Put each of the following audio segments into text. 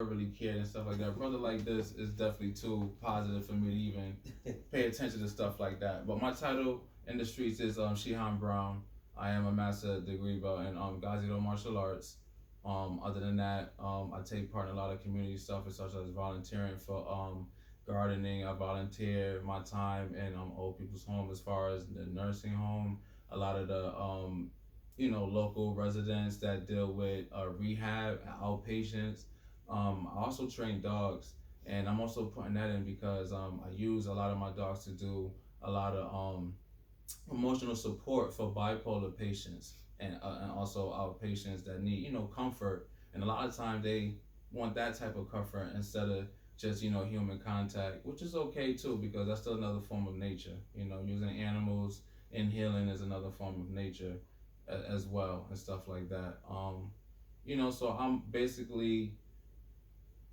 really cared and stuff like that. Brother like this is definitely too positive for me to even pay attention to stuff like that. But my title in the streets is Shihan Brown. I am a master degree belt in Gazido martial arts. Other than that, I take part in a lot of community stuff, such as volunteering for gardening. I volunteer my time in old people's home as far as the nursing home. A lot of the local residents that deal with rehab, outpatients. I also train dogs, and I'm also putting that in because I use a lot of my dogs to do a lot of emotional support for bipolar patients and also our patients that need comfort. And a lot of times they want that type of comfort instead of just human contact, which is okay too because that's still another form of nature. Using animals in healing is another form of nature as well and stuff like that. So I'm basically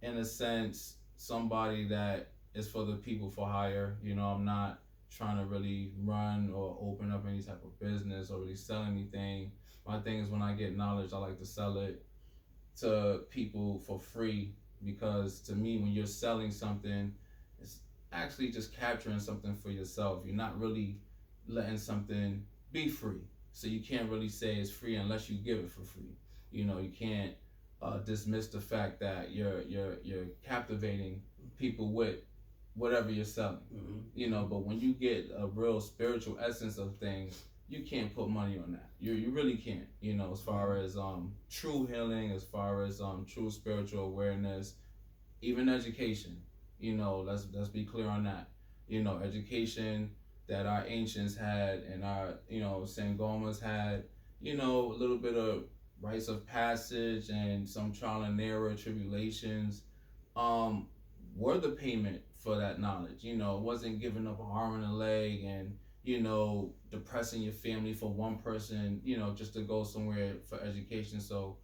in a sense somebody that is for the people for hire. I'm not trying to really run or open up any type of business or really sell anything. My thing is when I get knowledge, I like to sell it to people for free because to me, when you're selling something, it's actually just capturing something for yourself. You're not really letting something be free. So you can't really say it's free unless you give it for free. You can't dismiss the fact that you're captivating people with whatever you're selling. But when you get a real spiritual essence of things, you can't put money on that. You really can't. As far as true healing, as far as true spiritual awareness, even education. Let's be clear on that. Education that our ancients had and our Sangomas had. A little bit of rites of passage and some trial and error, tribulations, um, were the payment for that knowledge. It wasn't giving up an arm and a leg and depressing your family for one person, just to go somewhere for education. So,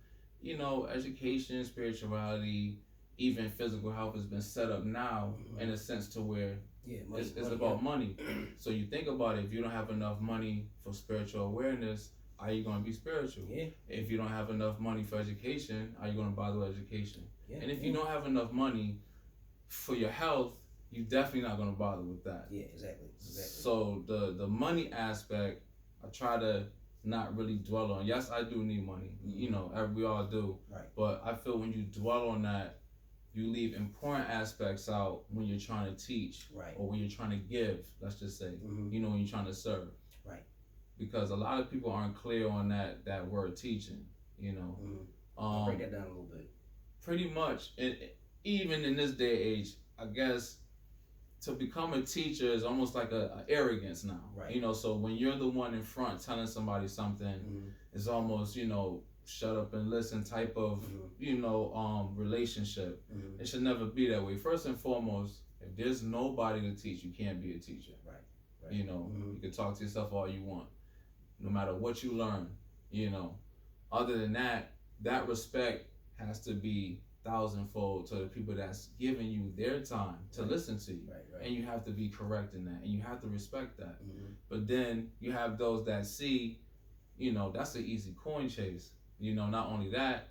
education, spirituality, even physical health has been set up now in a sense to where it's about money. So you think about it, if you don't have enough money for spiritual awareness, are you going to be spiritual? Yeah. If you don't have enough money for education, are you going to bother with education? Yeah. And if you don't have enough money for your health, you definitely not going to bother with that. Yeah, exactly. So the money aspect, I try to not really dwell on. Yes, I do need money. We all do. Right. But I feel when you dwell on that, you leave important aspects out when you're trying to teach, right, or when you're trying to give. Let's just say, when you're trying to serve, right? Because a lot of people aren't clear on that word teaching. Break that down a little bit. Pretty much, even in this day and age, I guess to become a teacher is almost like a arrogance now. Right. So when you're the one in front telling somebody something, it's almost shut up and listen type of relationship. It should never be that way. First and foremost, if there's nobody to teach, you can't be a teacher. Right. You can talk to yourself all you want, no matter what you learn. Other than that, that respect has to be thousandfold to the people that's giving you their time to listen to you. Right. And you have to be correct in that, and you have to respect that. But then you have those that see, that's an easy coin chase. Not only that,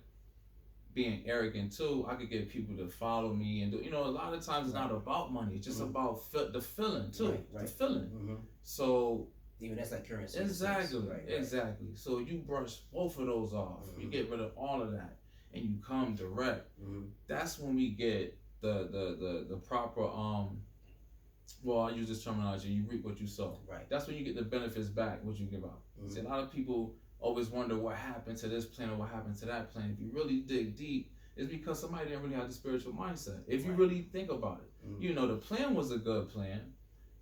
being arrogant too, I could get people to follow me and do. A lot of times it's not about money. It's just about the feeling too. Right. The feeling. So even that's like currency. Exactly. Right. Exactly. So you brush both of those off. You get rid of all of that, and you come direct. That's when we get the proper Well, I use this terminology. You reap what you sow. Right. That's when you get the benefits back. What you give out. See, a lot of people always wonder what happened to this plan or what happened to that plan. If you really dig deep, it's because somebody didn't really have the spiritual mindset. If you really think about it, the plan was a good plan,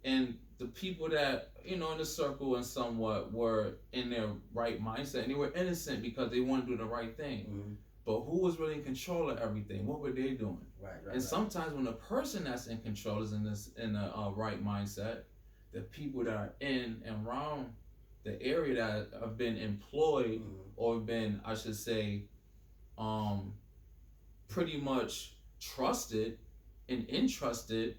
and the people that in the circle and somewhat were in their right mindset, and they were innocent because they wanted to do the right thing. But who was really in control of everything? What were they doing? Right. Sometimes when the person that's in control is in a right mindset, the people that are in and around the area that have been employed or been, I should say, pretty much trusted and entrusted,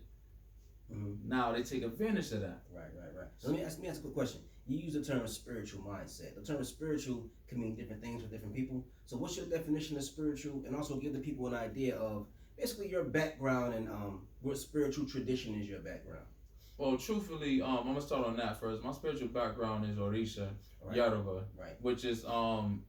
now they take advantage of that. Right. So let me ask a quick question. You use the term spiritual mindset. The term spiritual can mean different things for different people. So what's your definition of spiritual? And also give the people an idea of basically your background and what spiritual tradition is your background? Well, truthfully, I'm gonna start on that first. My spiritual background is Orisha, Right. Yoruba, Right. which is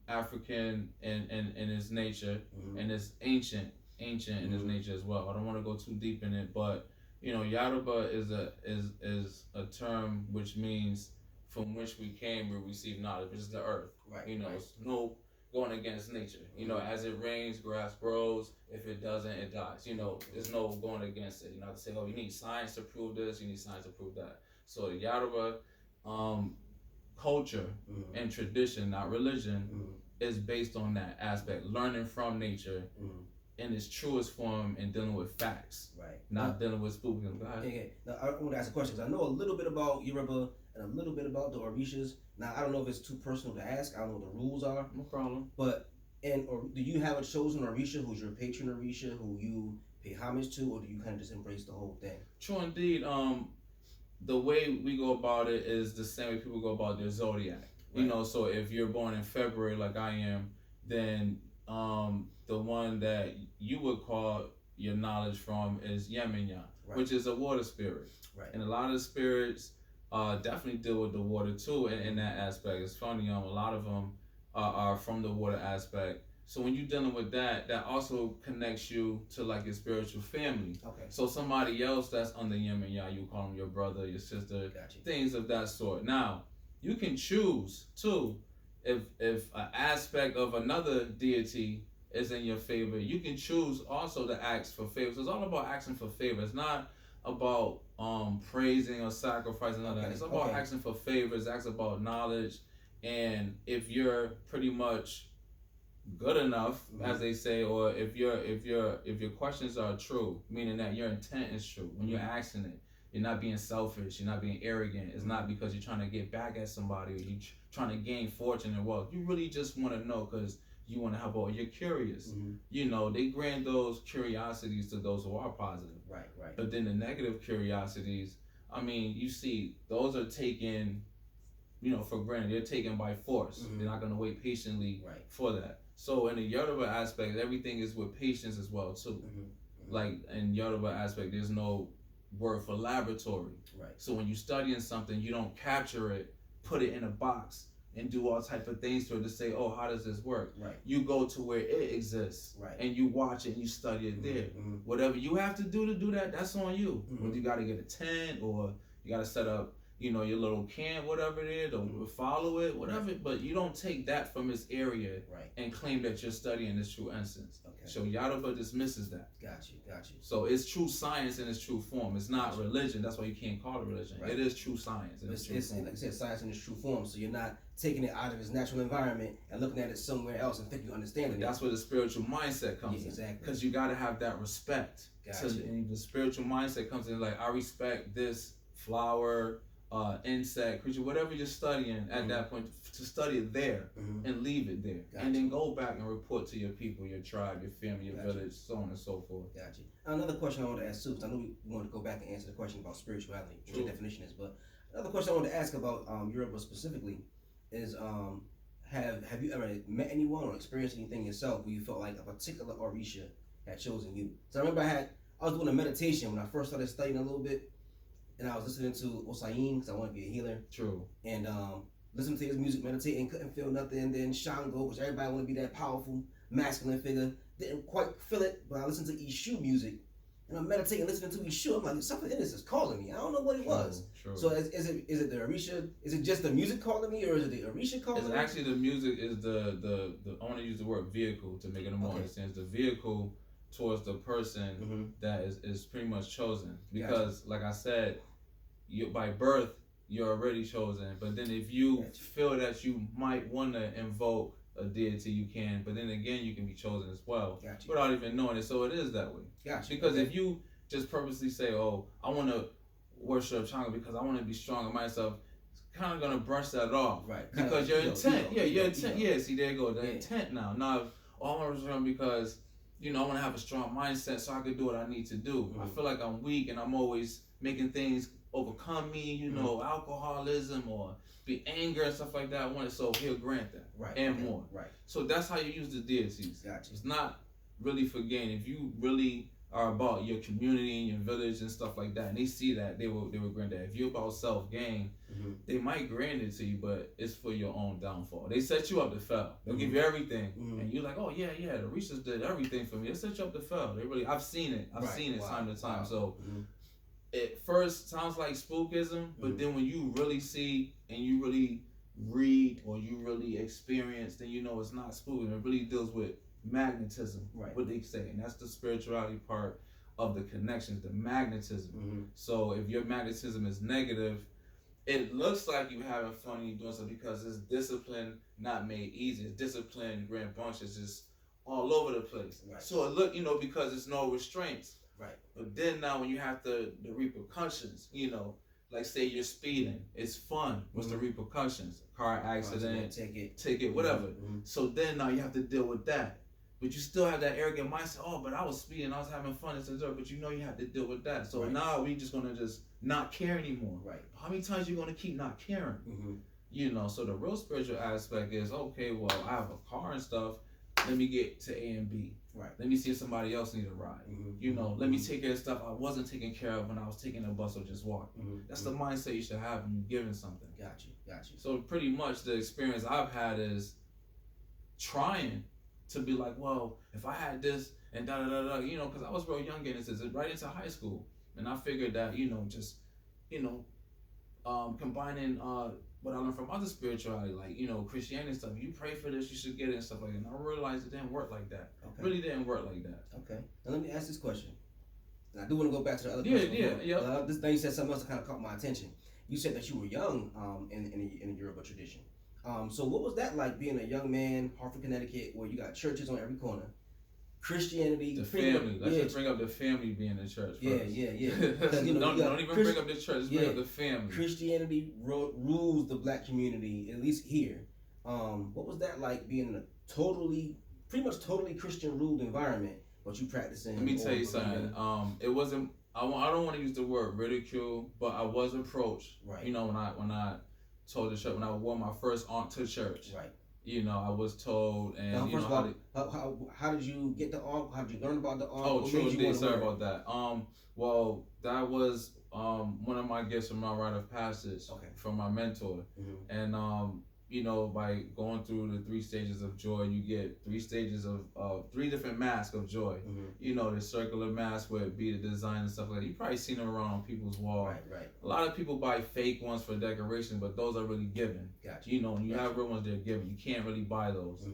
African in its nature, Mm-hmm. and it's ancient in its nature as well. I don't want to go too deep in it, but Yoruba is a term which means from which we came, we receive knowledge, which is the earth. Right. Right. It's no going against nature. As it rains, grass grows. If it doesn't, it dies. There's no going against it. To say, oh, you need science to prove this, you need science to prove that. So the Yoruba culture and tradition, not religion, is based on that aspect, learning from nature in its truest form and dealing with facts, right? Not dealing with spooks. Okay. Now I want to ask a question because I know a little bit about Yoruba and a little bit about the Orishas. Now I don't know if it's too personal to ask. I don't know what the rules are. No problem. But do you have a chosen Orisha who's your patron Orisha who you pay homage to, or do you kind of just embrace the whole thing? True indeed. The way we go about it is the same way people go about their zodiac. Right. So if you're born in February like I am, then the one that you would call your knowledge from is Yemenya, right, which is a water spirit. Right. And a lot of the spirits definitely deal with the water too in that aspect. It's funny, a lot of them are from the water aspect. So when you're dealing with that also connects you to like your spiritual family. Okay. So somebody else that's under Yemenya, you call them your brother, your sister, things of that sort. Now, you can choose too, if an aspect of another deity is in your favor, you can choose also to ask for favors. It's all about asking for favors. It's not about praising or sacrificing. Okay. It's about asking for favors, asking about knowledge, and if you're pretty much good enough, as they say, or if your questions are true, meaning that your intent is true when you're asking it. You're not being selfish. You're not being arrogant. It's not because you're trying to get back at somebody or you're trying to gain fortune and wealth. You really just want to know because you want to help out. You're curious. They grant those curiosities to those who are positive. Right. But then the negative curiosities, you see, those are taken, for granted. They're taken by force. They're not going to wait patiently for that. So in the Yoruba aspect, everything is with patience as well too. Like in Yoruba aspect, there's no word for laboratory. Right. So when you're studying something, you don't capture it, put it in a box, and do all type of things to it to say, oh, how does this work? Right. You go to where it exists, and you watch it and you study it there. Whatever you have to do that, that's on you. Whether you got to get a tent or you got to set up, your little camp, whatever it is, or follow it, whatever. But you don't take that from its area and claim that you're studying its true essence. Okay. So Yoruba dismisses that. Got you. So it's true science in its true form. It's not religion. That's why you can't call it religion. Right. It is true science. It's like I said, science in its true form. So you're not taking it out of its natural environment and looking at it somewhere else and think you understand it. That's where the spiritual mindset comes in. Exactly. Because you got to have that respect. And the spiritual mindset comes in like, I respect this flower, insect, creature, whatever you're studying at that point, to study it there and leave it there. And then go back and report to your people, your tribe, your family, your village, so on and so forth. Gotcha. Another question I want to ask too, because I know we wanted to go back and answer the question about spirituality, what the definition is, but another question I want to ask about Yoruba specifically is have you ever met anyone or experienced anything yourself where you felt like a particular Orisha had chosen you? So I remember I was doing a meditation when I first started studying a little bit, and I was listening to Osayin because I wanted to be a healer. True. And listening to his music, meditating, couldn't feel nothing. And then Shango, which everybody want to be that powerful, masculine figure, didn't quite feel it. But I listened to Ishu music, and I'm meditating, listening to Ishu. I'm like, something in this is calling me. I don't know what it was. True. So is it the Orisha? Is it just the music calling me, or is it the Orisha calling me? It's actually the music is the I want to use the word vehicle to make it more understand. The vehicle towards the person that is pretty much chosen, because like I said, you by birth you're already chosen, but then if you feel that you might want to invoke a deity, you can, but then again you can be chosen as well without even knowing it. So it is that way. Because if you just purposely say, oh, I want to worship Changa because I want to be strong in myself, it's kind of going to brush that off. Because your intent, your intent, see, there you go, the intent now. Now, I want to worship him because, I want to have a strong mindset so I can do what I need to do. I feel like I'm weak and I'm always making things overcome me, alcoholism or be anger and stuff like that. So he'll grant that and more. So that's how you use the deities. It's not really for gain. If you really are about your community and your village and stuff like that, and they see that, they will grant that. If you're about self gain, they might grant it to you, but it's for your own downfall. They set you up to fail. They'll give you everything, and you're like, oh yeah, the Orishas did everything for me. They set you up to fail. They really, I've seen it. I've seen it time to time. So it first sounds like spookism, but then when you really see and you really read or you really experience, then you know it's not spooky. It really deals with magnetism, what they say, and that's the spirituality part of the connections, the magnetism. So if your magnetism is negative, it looks like you having fun and you doing something because it's discipline not made easy. It's discipline, rambunctious, just all over the place. So it look, because there's no restraints. But then now when you have the repercussions, like say you're speeding, it's fun. What's the repercussions? Car accident, ticket, whatever. So then now you have to deal with that. But you still have that arrogant mindset, oh, but I was speeding, I was having fun, but you have to deal with that. So now we just gonna just not care anymore. How many times you gonna keep not caring? So the real spiritual aspect is, okay, well, I have a car and stuff, let me get to A and B. Let me see if somebody else need a ride. Let me take care of stuff I wasn't taking care of when I was taking a bus or just walking. That's the mindset you should have when you're giving something. Got you. So pretty much the experience I've had is trying to be like, well, if I had this and because I was real young getting this right into high school, and I figured that combining what I learned from other spirituality, like Christianity and stuff. You pray for this, you should get it and stuff like that. And I realized it didn't work like that. Really didn't work like that. Okay. Now let me ask this question. And I do want to go back to the other question. This thing you said something else that kind of caught my attention. You said that you were young in the Yoruba tradition. So what was that like being a young man, Hartford, Connecticut, where you got churches on every corner? Christianity, the family. Let's just bring up the family being in church first. Yeah. Don't even bring up the church. Just bring up the family. Christianity rules the black community, at least here. What was that like being in a pretty much totally Christian ruled environment? What you practicing? Let me tell you something. It wasn't. I don't want to use the word ridicule, but I was approached. When I told the church, when I wore my first aunt to church. I was told, and now, first of all, how did you get the ARC? How did you learn about the ARC? Oh, true indeed. Sorry about that. Well, that was one of my gifts from my rite of passage from my mentor, and by going through the 3 stages of joy, you get 3 stages of 3 different masks of joy. The circular mask where it be the design and stuff like that. You probably seen them around on people's wall. A lot of people buy fake ones for decoration, but those are really given. And you have real ones that are given. You can't really buy those.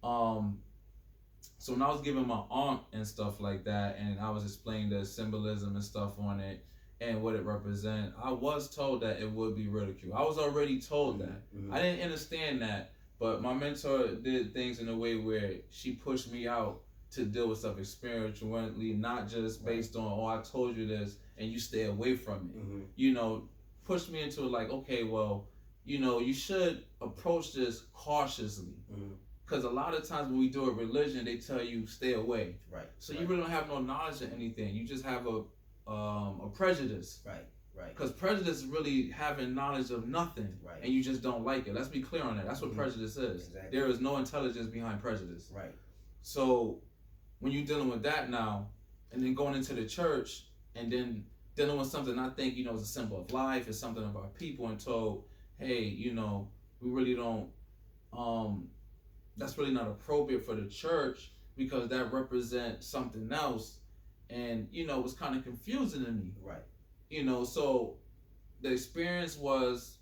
So when I was giving my aunt and stuff like that, and I was explaining the symbolism and stuff on it and what it represents, I was told that it would be ridiculed. I was already told that. I didn't understand that, but my mentor did things in a way where she pushed me out to deal with stuff spiritually, not just based on, oh, I told you this and you stay away from it. Pushed me into like, okay, well, you should approach this cautiously. Because a lot of times when we do a religion, they tell you stay away. So you really don't have no knowledge of anything. You just have a prejudice. Because prejudice is really having knowledge of nothing, and you just don't like it. Let's be clear on that. That's what prejudice is. There is no intelligence behind prejudice. So when you're dealing with that now, and then going into the church, and then dealing with something I think is a symbol of life, it's something of our people, and told, hey, we really don't. That's really not appropriate for the church because that represents something else, and it was kind of confusing to me. So the experience was,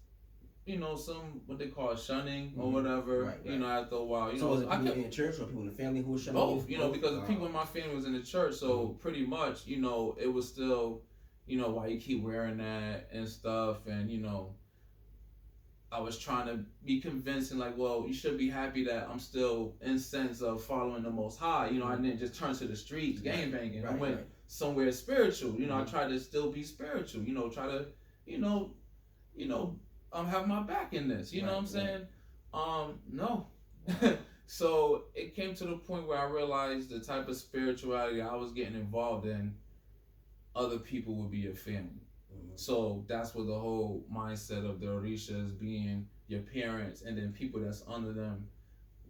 some what they call shunning or whatever. After a while, So was it people in the church or people in the family who were shunning? Both, because the people in my family was in the church, so pretty much, it was still, why you keep wearing that and stuff, and I was trying to be convincing, like, well, you should be happy that I'm still in sense of following the Most High. I didn't just turn to the streets, gang banging. I went somewhere spiritual. I tried to still be spiritual. Try to, have my back in this. You know what I'm saying? No. So it came to the point where I realized the type of spirituality I was getting involved in, other people would be your family. So that's what the whole mindset of the Orishas being your parents and then people that's under them.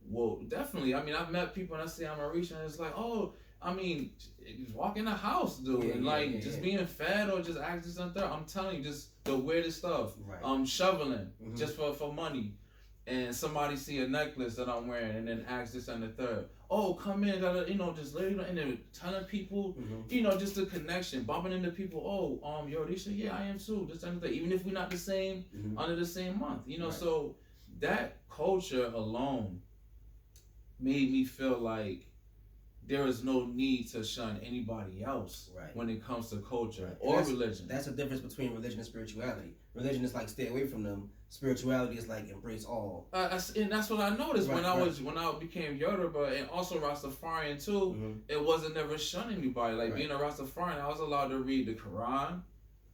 Well, definitely. I mean, I've met people and I say I'm Orisha and it's like, oh, I mean, just walk in the house, dude, Yeah, and yeah, like yeah, just yeah. being fed or just acting something. I'm telling you, just the weirdest stuff. Right. Shoveling Mhm. just for money, and somebody see a necklace that I'm wearing, and then ask this and the third. Oh, come in, just literally, and then telling people, Mhm. just the connection, bumping into people. Oh, yo, they say, yeah, I am too. This and the third. Even if we're not the same, Mhm. under the same month, Right. So that culture alone made me feel like there is no need to shun anybody else Right. when it comes to culture Right. or religion. That's the difference between religion and spirituality. Religion is like stay away from them. Spirituality is like embrace all. And that's what I noticed Right, when I became Yoruba and also Rastafarian too. Mhm. It wasn't never shunning anybody. Like Right. being a Rastafarian, I was allowed to read the Quran,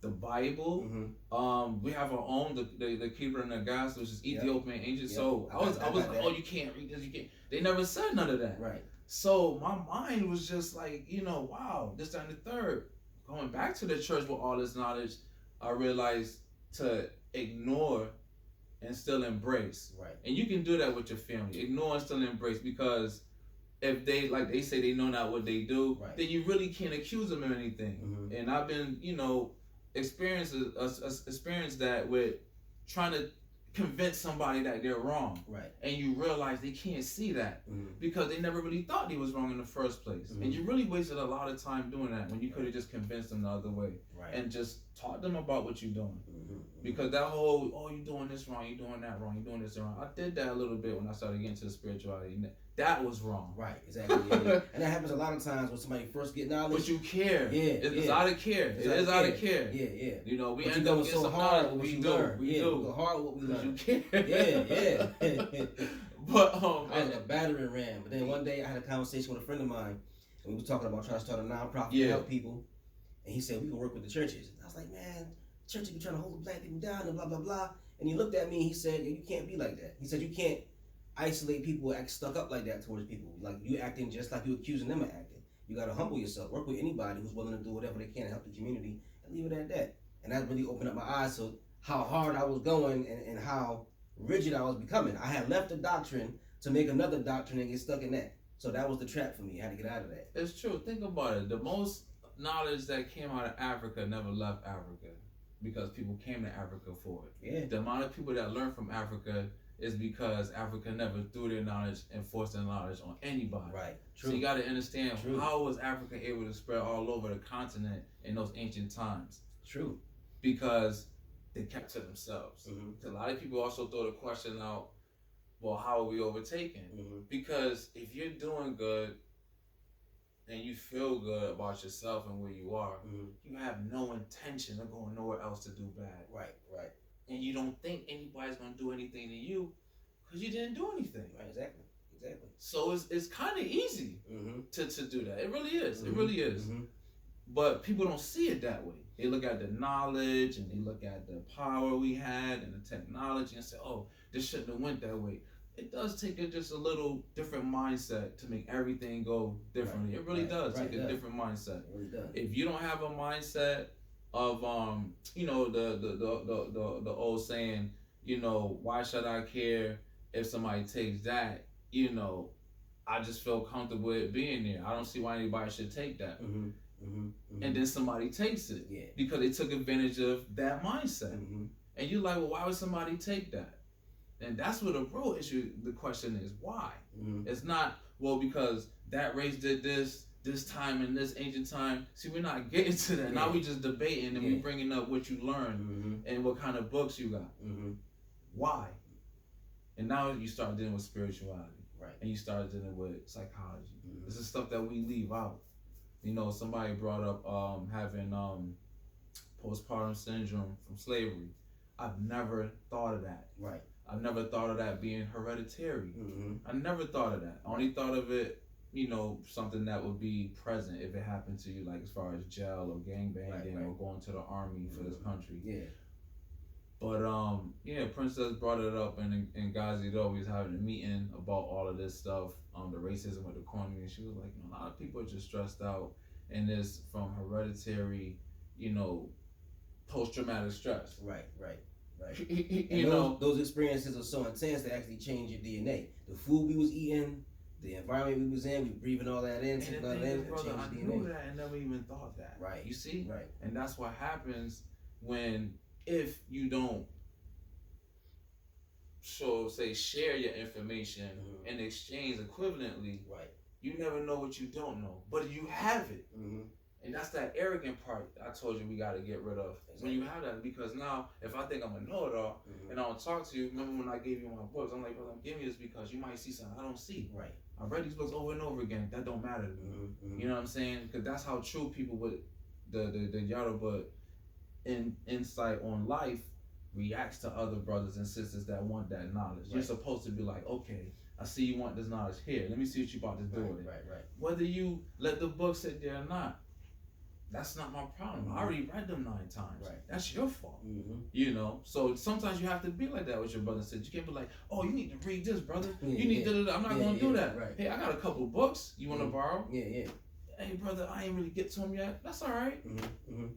the Bible. Mhm. We have our own the Keeper and the Gas, which is Ethiopian ancient. Yep. So I was like, that. oh, you can't read this, you can't. They never said none of that. Right. So my mind was just like, wow, this, that, and the third. Going back to the church with all this knowledge, I realized to ignore and still embrace. Right. And you can do that with your family. Ignore and still embrace, because if they, like they say, they know not what they do, Right. then you really can't accuse them of anything. Mhm. And I've been, experienced that with trying to convince somebody that they're wrong. Right. And you realize they can't see that because they never really thought they was wrong in the first place. And you really wasted a lot of time doing that when you could have just convinced them the other way. Right. And just taught them about what you're doing. Because that whole, you're doing this wrong, you're doing that wrong, you're doing this wrong. I did that a little bit when I started getting to the spirituality. That was wrong. Right, exactly. Yeah. And that happens a lot of times when somebody first get knowledge. But you care. Yeah, It's out of care. It is out of care. Yeah. We but end you up go getting so some hard knowledge. with what We you do. learn. We do. do. We go hard with what we learn. You care. Yeah. But I was a battering ram. But then one day I had a conversation with a friend of mine, and we were talking about trying to start a nonprofit to help people. And he said, we can work with the churches. And I was like, man, churches be trying to hold the black people down and blah, blah, blah. And he looked at me and he said, you can't be like that. He said, you can't isolate people who act stuck up like that towards people. Like you acting just like you accusing them of acting. You got to humble yourself. Work with anybody who's willing to do whatever they can to help the community and leave it at that. And that really opened up my eyes to how hard I was going and how rigid I was becoming. I had left the doctrine to make another doctrine and get stuck in that. So that was the trap for me. I had to get out of that. It's true. Think about it. The most knowledge that came out of Africa never left Africa because people came to Africa for it. Yeah. The amount of people that learn from Africa is because Africa never threw their knowledge and forced their knowledge on anybody. Right. True. So you got to understand, True. how was Africa able to spread all over the continent in those ancient times? True. Because they kept to themselves. A lot of people also throw the question out, well, how are we overtaken? Because if you're doing good and you feel good about yourself and where you are, you have no intention of going nowhere else to do bad. Right. And you don't think anybody's going to do anything to you because you didn't do anything. Right, exactly. So it's kind of easy to do that. It really is. It really is. But people don't see it that way. They look at the knowledge and they look at the power we had and the technology and say, oh, this shouldn't have went that way. It does take just a little different mindset to make everything go differently. It really does take a different mindset. It really does. If you don't have a mindset of the old saying, why should I care if somebody takes that? I just feel comfortable with being there. I don't see why anybody should take that. And then somebody takes it because they took advantage of that mindset. And you're like, well, why would somebody take that? And that's what the real issue, the question is, why? It's not, well, because that race did this time in this ancient time. See, we're not getting to that. Now we just debating and we bringing up what you learned and what kind of books you got. Why? And now you start dealing with spirituality. Right. And you start dealing with psychology. This is stuff that we leave out. Somebody brought up having postpartum syndrome from slavery. I've never thought of that. Right. I never thought of that being hereditary. I never thought of that. I only thought of it, something that would be present if it happened to you, like as far as jail or gangbanging or going to the army for this country. Yeah. But Princess brought it up in Gazi though. We was having a meeting about all of this stuff, the racism with the economy, and she was like, a lot of people are just stressed out, and this from hereditary, post-traumatic stress. Right. And those experiences are so intense they actually change your DNA. The food we was eating, the environment we was in, we breathing all that in, taking all that in, brother, change I the knew DNA. that and never even thought that. Right. You see? Right. And that's what happens if you don't share your information and exchange equivalently. Right. You never know what you don't know, but you have it. And that's that arrogant part I told you we got to get rid of. Exactly. When you have that, because now if I think I'm a know-it-all and I don't talk to you, remember when I gave you my books, I'm like, brother, I'm giving you this because you might see something I don't see. Right. I've read these books over and over again. That don't matter to me. You know what I'm saying? Because that's how true people with the Yoruba insight on life reacts to other brothers and sisters that want that knowledge. Right. You're supposed to be like, okay, I see you want this knowledge here. Let me see what you about to do with it. Right. Whether you let the book sit there or not, that's not my problem. I already read them 9 times. Right. That's your fault. You know? So sometimes you have to be like that with your brother and sister. You can't be like, oh, you need to read this, brother. You need to, I'm not going to do that. Right. Hey, I got a couple books. You want to borrow? Yeah. Hey, brother, I ain't really get to them yet. That's all right.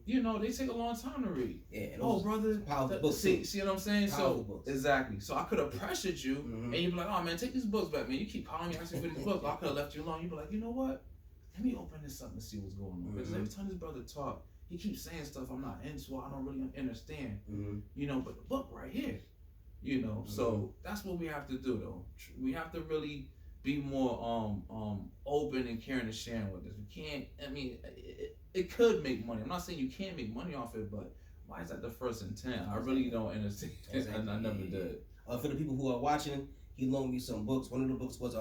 You know, they take a long time to read. Yeah. Oh, brother. Powerful books. See what I'm saying? Powerful books. Exactly. So I could have pressured you, and you'd be like, oh, man, take these books back, man. You keep calling me asking for these books. I could have left you alone. You'd be like, you know what? Let me open this up and see what's going on. Because every time this brother talk, he keeps saying stuff I'm not into. I don't really understand. You know, but the book right here. You know, so that's what we have to do, though. We have to really be more open and caring and sharing with this. We can't. I mean, it could make money. I'm not saying you can't make money off it, but why is that the first intent? I really don't understand. Exactly. I never did. For the people who are watching, he loaned me some books. One of the books was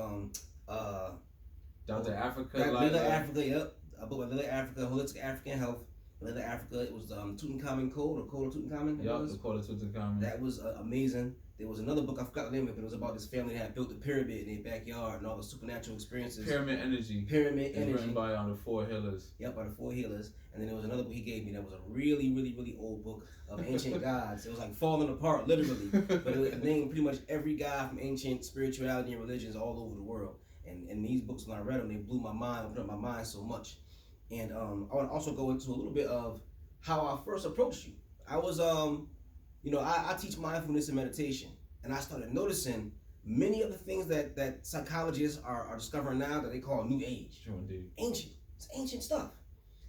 Dr. Africa. Little Africa. Yep, a book by Little Africa, Holistic African Health. Little Africa. It was Tutankhamun Code or Code of Tutankhamun. Yep, the Code of Tutankhamun. That was amazing. There was another book, I forgot the name of it, but it was about this family that had built the pyramid in their backyard and all the supernatural experiences. Pyramid Energy. Written by the 4 Healers. Yep, by the 4 Healers. And then there was another book he gave me that was a really, really, really old book of ancient gods. It was like falling apart, literally. But it named pretty much every god from ancient spirituality and religions all over the world. And these books, when I read them, they blew my mind, opened up my mind so much. And I want to also go into a little bit of how I first approached you. I was, I teach mindfulness and meditation. And I started noticing many of the things that psychologists are discovering now that they call New Age. Sure, indeed. Ancient. It's ancient stuff.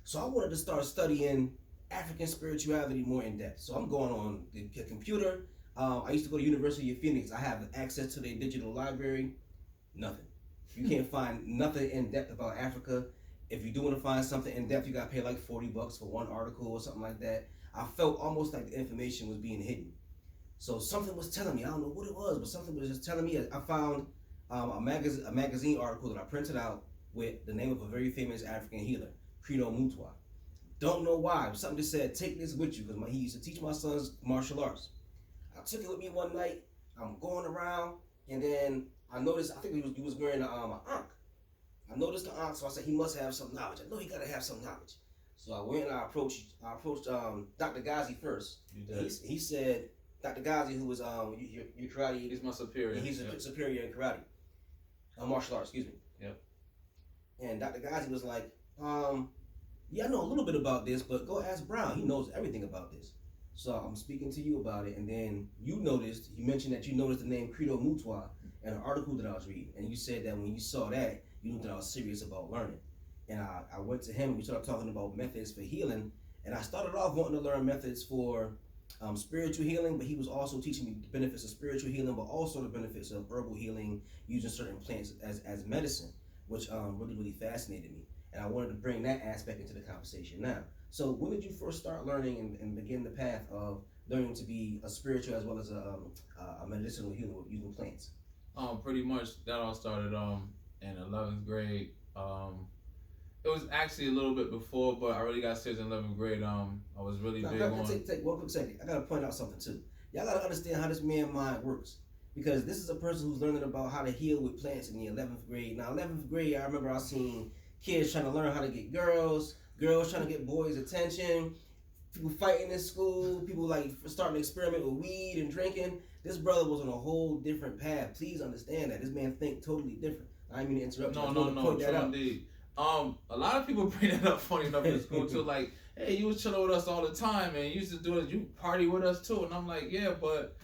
So I wanted to start studying African spirituality more in depth. So I'm going on the computer. I used to go to University of Phoenix. I have access to their digital library. Nothing. You can't find nothing in depth about Africa. If you do want to find something in depth, you got to pay like $40 for one article or something like that. I felt almost like the information was being hidden. So something was telling me, I don't know what it was, but something was just telling me. I found a magazine article that I printed out with the name of a very famous African healer, Credo Mutwa. Don't know why, but something just said, take this with you, because he used to teach my sons martial arts. I took it with me one night. I'm going around, and then I noticed, I think he was wearing an ankh. I noticed the ankh, so I said, he must have some knowledge. I know he got to have some knowledge. So I went and I approached Dr. Ghazi first. He said, Dr. Ghazi, who was your karate. He's my superior. He's a superior in karate. Martial arts, excuse me. Yep. And Dr. Ghazi was like, yeah, I know a little bit about this, but go ask Brown. He knows everything about this. So I'm speaking to you about it, and then you mentioned that you noticed the name Credo Mutwa in an article that I was reading, and you said that when you saw that, you knew that I was serious about learning. And I went to him, and we started talking about methods for healing, and I started off wanting to learn methods for spiritual healing, but he was also teaching me the benefits of spiritual healing, but also the benefits of herbal healing using certain plants as medicine, which really fascinated me. And I wanted to bring that aspect into the conversation now. So when did you first start learning and begin the path of learning to be a spiritual as well as a medicinal healer using plants? Pretty much that all started in 11th grade. It was actually a little bit before, but I really got serious in 11th grade. I was really big on... Take one quick second. I got to point out something too. Y'all got to understand how this man mind works. Because this is a person who's learning about how to heal with plants in the 11th grade. Now, 11th grade, I remember I seen kids trying to learn how to get girls trying to get boys' attention, people fighting in school, people like starting to experiment with weed and drinking. This brother was on a whole different path. Please understand that. This man think totally different. I didn't mean to interrupt you. No, true indeed. A lot of people bring that up funny enough in school too. Like, hey, you was chilling with us all the time, and you used to do it. You party with us too, and I'm like, yeah, but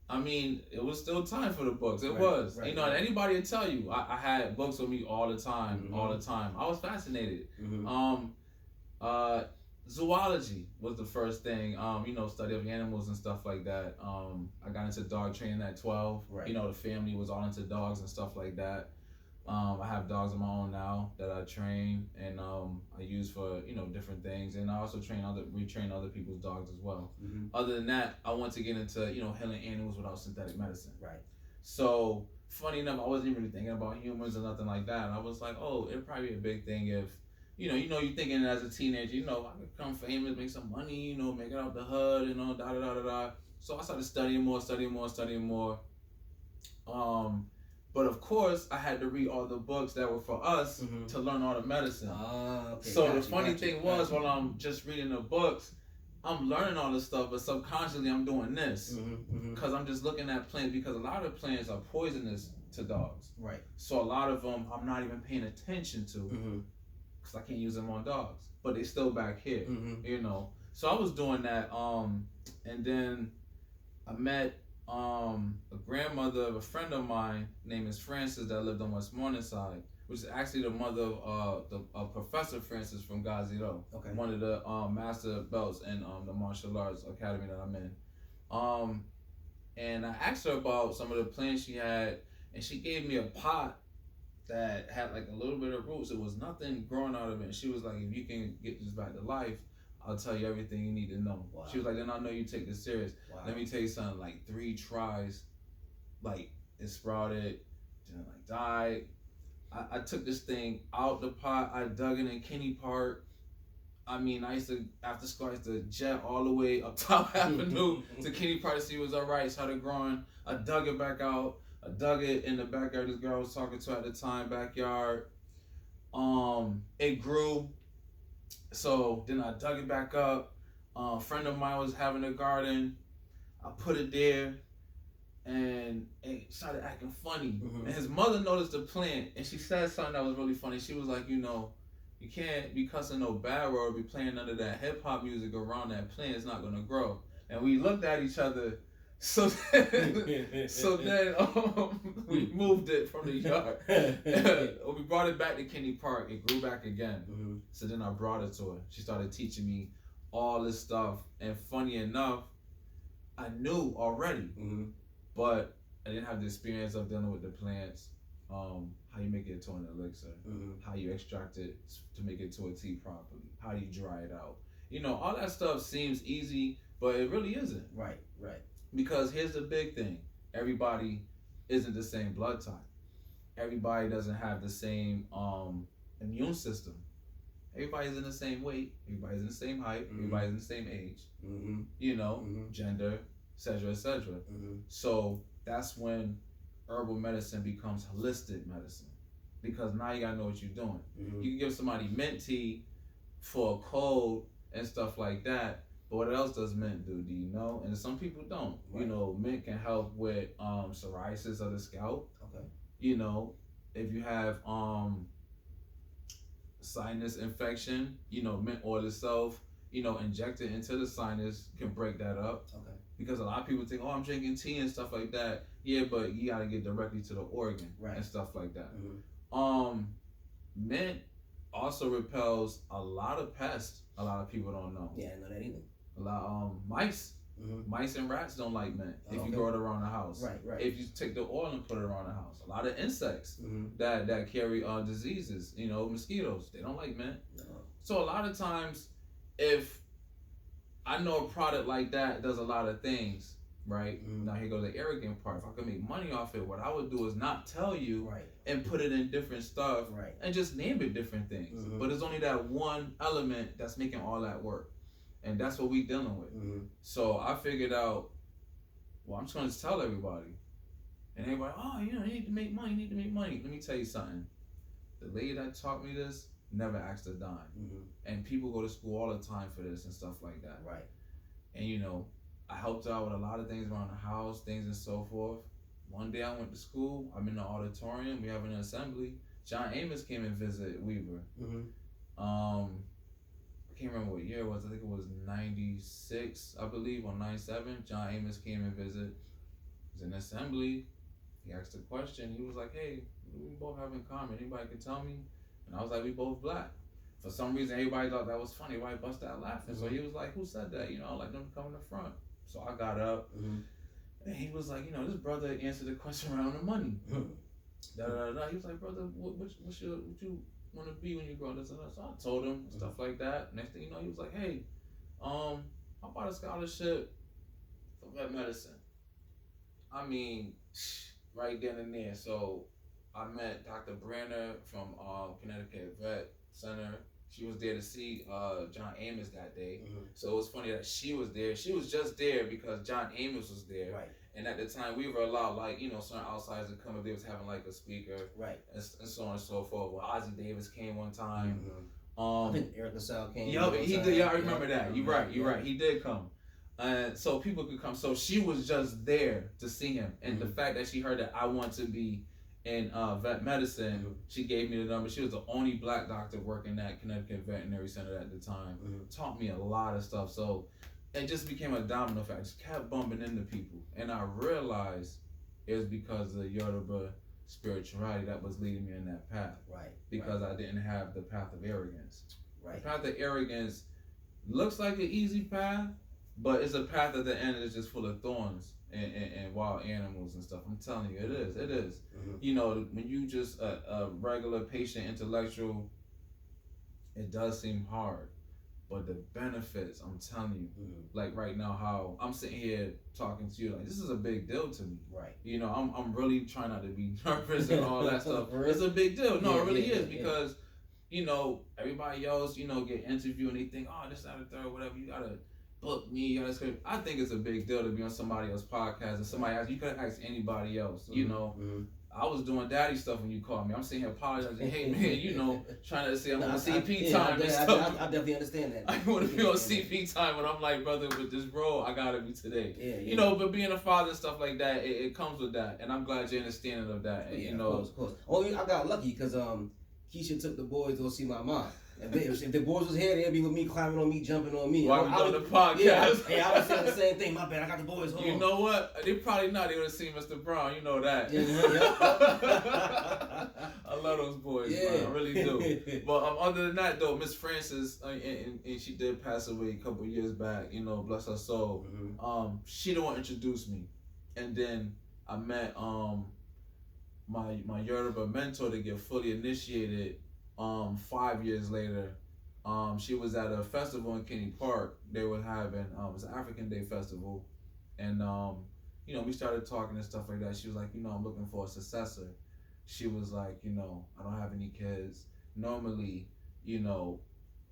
I mean, it was still time for the books. It Right, was. right, You know, right. and anybody would tell you, I had books with me all the time, all the time. I was fascinated. Mm-hmm. Uh, Zoology was the first thing. You know, study of animals and stuff like that. I got into dog training at 12. Right. You know, the family was all into dogs and stuff like that. I have dogs of my own now that I train and I use for different things, and I also retrain other people's dogs as well. Mm-hmm. Other than that, I want to get into healing animals without synthetic medicine. Right. So funny enough, I wasn't really thinking about humans or nothing like that. And I was like, oh, it'd probably be a big thing if you're thinking as a teenager, I could become famous, make some money, make it out the hood, da da da da da. So I started studying more. But of course, I had to read all the books that were for us to learn all the medicine. Okay, so the funny thing was, while I'm just reading the books, I'm learning all this stuff, but subconsciously I'm doing this because I'm just looking at plants, because a lot of plants are poisonous to dogs. Right. So a lot of them I'm not even paying attention to because I can't use them on dogs, but they still back here. So I was doing that, and then I met a grandmother of a friend of mine named Miss Francis that lived on West Morningside, which is actually the mother of Professor Francis from Gazido. Okay. One of the master belts in the martial arts academy that I'm in. And I asked her about some of the plants she had, and she gave me a pot that had like a little bit of roots. It was nothing growing out of it. And she was like, if you can get this back to life, I'll tell you everything you need to know. Wow. She was like, then I know you take this serious. Wow. Let me tell you something, like 3 tries, like it sprouted, then like died. I took this thing out the pot, I dug it in Kenny Park. I mean, I used to, after school, I used to jet all the way up Top Avenue to Kenny Park to see it was all right. Started growing. I dug it back out. I dug it in the backyard this girl I was talking to at the time, backyard. It grew. So then I dug it back up. A friend of mine was having a garden. I put it there, and it started acting funny. And his mother noticed the plant, and she said something that was really funny. She was like, you can't be cussing no bad word or be playing under that hip hop music around that plant. It's not gonna grow. And we looked at each other. So then we moved it from the yard. We brought it back to Kenny Park. It grew back again. So then I brought it to her. She started teaching me all this stuff. And funny enough, I knew already, but I didn't have the experience of dealing with the plants. How you make it to an elixir, how you extract it to make it to a tea properly, how do you dry it out. All that stuff seems easy, but it really isn't. Right. Because here's the big thing. Everybody isn't the same blood type. Everybody doesn't have the same immune system. Everybody's in the same weight. Everybody's in the same height. Everybody's in the same age. Gender, etc., etc. So that's when herbal medicine becomes holistic medicine. Because now you gotta know what you're doing. You can give somebody mint tea for a cold and stuff like that. But what else does mint do? Do you know? And some people don't. Right. Mint can help with psoriasis of the scalp. Okay. If you have sinus infection, mint oil itself, injected into the sinus can break that up. Okay. Because a lot of people think, I'm drinking tea and stuff like that. Yeah, but you gotta get directly to the organ and stuff like that. Mint also repels a lot of pests. A lot of people don't know. Yeah, I know that either. A lot mice. Mice and rats don't like mint if you grow it around the house. Right. If you take the oil and put it around the house. A lot of insects that carry diseases, mosquitoes, they don't like mint. No. So a lot of times, if I know a product like that does a lot of things, right? Now here goes the arrogant part. If I could make money off it, what I would do is not tell you and put it in different stuff and just name it different things. But it's only that one element that's making all that work. And that's what we dealing with. So I figured out, I'm just going to tell everybody. And everybody, you need to make money, Let me tell you something. The lady that taught me this never asked a dime. And people go to school all the time for this and stuff like that. Right. And I helped out with a lot of things around the house, things and so forth. One day I went to school, I'm in the auditorium, we having an assembly. John Amos came and visited Weaver. I can't remember what year it was. I think it was 96, I believe, or 97. John Amos came and visited. was in assembly. He asked a question. He was like, "Hey, what do we both have in common? Anybody can tell me?" And I was like, "We both black." For some reason, everybody thought that was funny. Why bust out laughing? So he was like, "Who said that?" Like them to come in the front. So I got up, and he was like, "This brother answered the question around the money." Da, da, da, da. He was like, "Brother, what you want to be when you grow up?" So I told him stuff like that. Next thing you know, he was like, "Hey, how about a scholarship for vet medicine?" I mean, right then and there. So I met Dr. Branner from Connecticut Vet Center. She was there to see John Amos that day. So it was funny that she was there. She was just there because John Amos was there. Right. And at the time, we were allowed, like, certain outsiders to come if they was having, like, a speaker. Right. And so on and so forth. Well, Ozzie Davis came one time. I think Eric LaSalle came. Yeah, he did. Yeah, I remember that. You're right. He did come. And so people could come. So she was just there to see him. And the fact that she heard that I want to be in vet medicine, she gave me the number. She was the only black doctor working at Connecticut Veterinary Center at the time. Taught me a lot of stuff. So it just became a domino effect. I just kept bumping into people. And I realized it was because of the Yoruba spirituality that was leading me in that path. Right. Because I didn't have the path of arrogance. Right. The path of arrogance looks like an easy path, but it's a path at the end that's just full of thorns and wild animals and stuff. I'm telling you, it is. When you just a regular patient intellectual, it does seem hard. But the benefits, I'm telling you, like right now, how I'm sitting here talking to you, like this is a big deal to me. Right. I'm really trying not to be nervous and all that stuff. It's a big deal. No, it really is because, everybody else, get interviewed and they think, oh, this, that, or third, whatever. You gotta book me. You gotta. I think it's a big deal to be on somebody else's podcast and somebody else. You could ask anybody else. I was doing daddy stuff when you called me. I'm sitting here apologizing. Hey man, trying to say I'm on CP time and stuff. I definitely understand that. I want to be on CP time, and I'm like, brother, with this role, I gotta be today. Yeah. But being a father and stuff like that, it comes with that, and I'm glad you're understanding of that. And, of course. Oh, I got lucky because Keisha took the boys to go see my mom. If the boys was here, they'd be with me, climbing on me, jumping on me. While we doing the podcast. Yeah, I was saying the same thing. My bad, I got the boys home. You know what? They probably not. They would have seen Mr. Brown. You know that. I love those boys, man. I really do. But other than that, though, Miss Francis, and she did pass away a couple years back. Bless her soul. She the one introduced me, and then I met my Yoruba mentor to get fully initiated. 5 years later, she was at a festival in Kenny Park. They were having it was an African Day festival, and we started talking and stuff like that. She was like, I'm looking for a successor. She was like, I don't have any kids. Normally,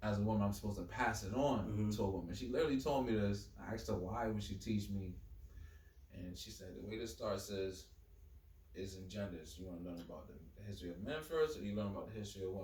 as a woman, I'm supposed to pass it on to a woman. She literally told me this. I asked her why would she teach me, and she said the way this starts is in genders. You want to learn about the history of men first, or you learn about the history of women?